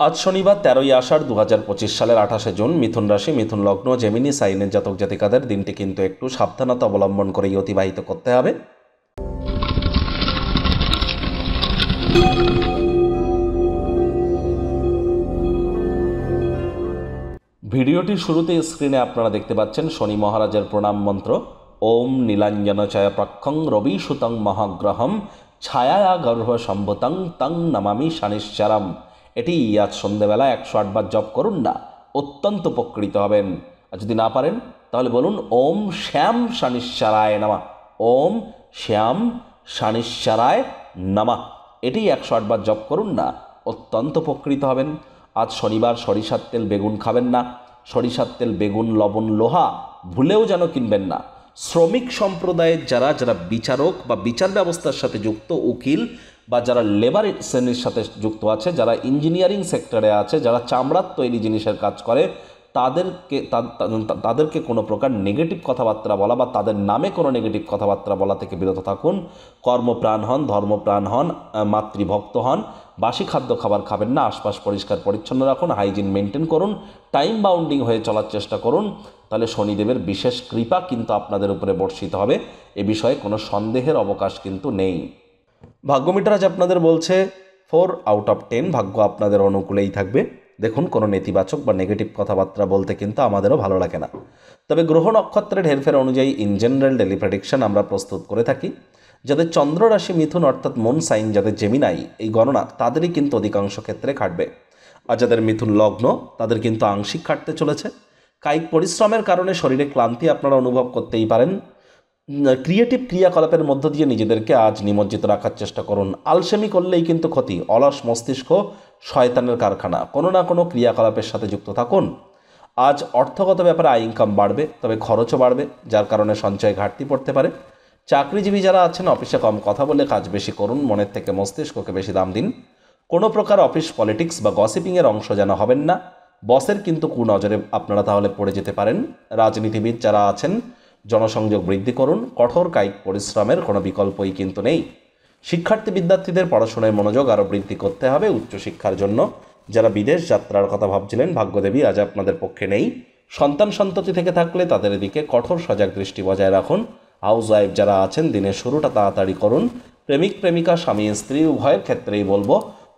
আজ শনিবার 13ই আষাঢ় 2025 সালের 28শে জুন। মিথুন রাশি, মিথুন লগ্ন, জেমিনি সাইনের জাতক জাতিকাদের দিনটি কিন্তু একটু সাবধানতা অবলম্বন করেই অতিবাহিত করতে হবে। ভিডিওটির শুরুতে স্ক্রিনে আপনারা দেখতে পাচ্ছেন শনি মহারাজের প্রণাম মন্ত্র। ওম নীলাঞ্জন চয় প্রক্ষং রবি সুতং মহাগ্রহম ছায়া গর্ভ সম্ভতং তং নমামি শনিশ্চরম। এটি আজ সন্ধ্যেবেলা 108 বার জপ করুন না, অত্যন্ত উপকৃত হবেন। আর যদি না পারেন তাহলে বলুন ওম শ্যাম শনিশ্চরায় নমঃ, ওম শ্যাম শনিশ্চরায় নমঃ। এটি 108 বার জপ করুন না, অত্যন্ত উপকৃত হবেন। আজ শনিবার সরিষার তেল বেগুন খাবেন না। সরিষার তেল বেগুন লবণ লোহা ভুলেও যেন কিনবেন না। শ্রমিক সম্প্রদায়ের যারা যারা বিচারক বা বিচার ব্যবস্থার সাথে যুক্ত, উকিল বা যারা লেবার শ্রেণীর সাথে যুক্ত আছে, যারা ইঞ্জিনিয়ারিং সেক্টরে আছে, যারা চামড়ার তৈরি জিনিসের কাজ করে, তাদেরকে কোনো প্রকার নেগেটিভ কথাবার্তা বলা বা তাদের নামে কোনো নেগেটিভ কথাবার্তা বলা থেকে বিরত থাকুন। কর্মপ্রাণ হন, ধর্মপ্রাণ হন, মাতৃভক্ত হন। বাসি খাদ্য খাবার খাবেন না। আশপাশ পরিষ্কার পরিচ্ছন্ন রাখুন, হাইজিন মেনটেন করুন, টাইম বাউন্ডিং হয়ে চলার চেষ্টা করুন। তাহলে শনিদেবের বিশেষ কৃপা কিন্তু আপনাদের উপরে বর্ষিত হবে, এ বিষয়ে কোনো সন্দেহের অবকাশ কিন্তু নেই। ভাগ্যমিটার আজ আপনাদের বলছে 4 আউট অফ 10, ভাগ্য আপনাদের অনুকূলেই থাকবে। দেখুন, কোনো নেতিবাচক বা নেগেটিভ কথাবার্তা বলতে কিন্তু আমাদেরও ভালো লাগে না। তবে গ্রহ নক্ষত্রের হেরফের অনুযায়ী ইন জেনারেল ডেলি প্রেডিকশন আমরা প্রস্তুত করে থাকি। যাদের চন্দ্র রাশি মিথুন অর্থাৎ মুন সাইন, যাদের জেমিনাই, এই গণনা তাদেরই কিন্তু অধিকাংশ ক্ষেত্রে খাটবে। আর যাদের মিথুন লগ্ন তাদের কিন্তু আংশিক খাটতে চলেছে। কায়িক পরিশ্রমের কারণে শরীরে ক্লান্তি আপনারা অনুভব করতেই পারেন। ক্রিয়েটিভ ক্রিয়াকলাপের মধ্য দিয়ে নিজেদেরকে আজ নিমজ্জিত রাখার চেষ্টা করুন। আলসেমি করলেই কিন্তু ক্ষতি। অলস মস্তিষ্ক শয়তানের কারখানা। কোনো না কোনো ক্রিয়াকলাপের সাথে যুক্ত থাকুন। আজ অর্থগত ব্যাপারে আয় ইনকাম বাড়বে, তবে খরচও বাড়বে, যার কারণে সঞ্চয় ঘাটতি পড়তে পারে। চাকরিজীবী যারা আছেন অফিসে কম কথা বলে কাজ বেশি করুন, মনের থেকে মস্তিষ্ককে বেশি দাম দিন। কোনো প্রকার অফিস পলিটিক্স বা গসিপিংয়ের অংশ যেন হবেন না। বসের কিন্তু কুনজরে আপনারা তাহলে পড়ে যেতে পারেন। রাজনীতিবিদ যারা আছেন জনসংযোগ বৃদ্ধি করুন। কঠোর কায়িক পরিশ্রমের কোনো বিকল্পই কিন্তু নেই। শিক্ষার্থী বিদ্যার্থীদের পড়াশোনায় মনোযোগ আরও বৃদ্ধি করতে হবে উচ্চশিক্ষার জন্য। যারা বিদেশ যাত্রার কথা ভাবছিলেন, ভাগ্যদেবী আজ আপনাদের পক্ষে নেই। সন্তান সন্ততি থেকে থাকলে তাদের দিকে কঠোর সজাগ দৃষ্টি বজায় রাখুন। হাউস ওয়াইফ যারা আছেন দিনের শুরুটা তাড়াতাড়ি করুন। প্রেমিক প্রেমিকা স্বামী স্ত্রী উভয়ের ক্ষেত্রেই বলবো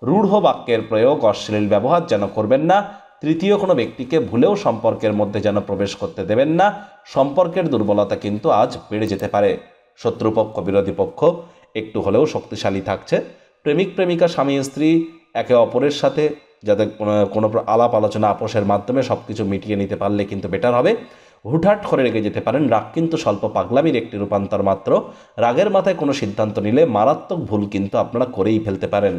রূঢ় বাক্যের প্রয়োগ, অশ্লীল ব্যবহার যেন করবেন না। তৃতীয় কোনো ব্যক্তিকে ভুলেও সম্পর্কের মধ্যে যেন প্রবেশ করতে দেবেন না। সম্পর্কের দুর্বলতা কিন্তু আজ বেড়ে যেতে পারে। শত্রুপক্ষ বিরোধী পক্ষ একটু হলেও শক্তিশালী থাকছে। প্রেমিক প্রেমিকা স্বামী স্ত্রী একে অপরের সাথে যাতে কোনো আলাপ আলোচনা আপোষের মাধ্যমে সব কিছু মিটিয়ে নিতে পারলে কিন্তু বেটার হবে। হুটহাট করে রেগে যেতে পারেন। রাগ কিন্তু স্বল্প পাগলামির একটি রূপান্তর মাত্র। রাগের মাথায় কোনো সিদ্ধান্ত নিলে মারাত্মক ভুল কিন্তু আপনারা করেই ফেলতে পারেন।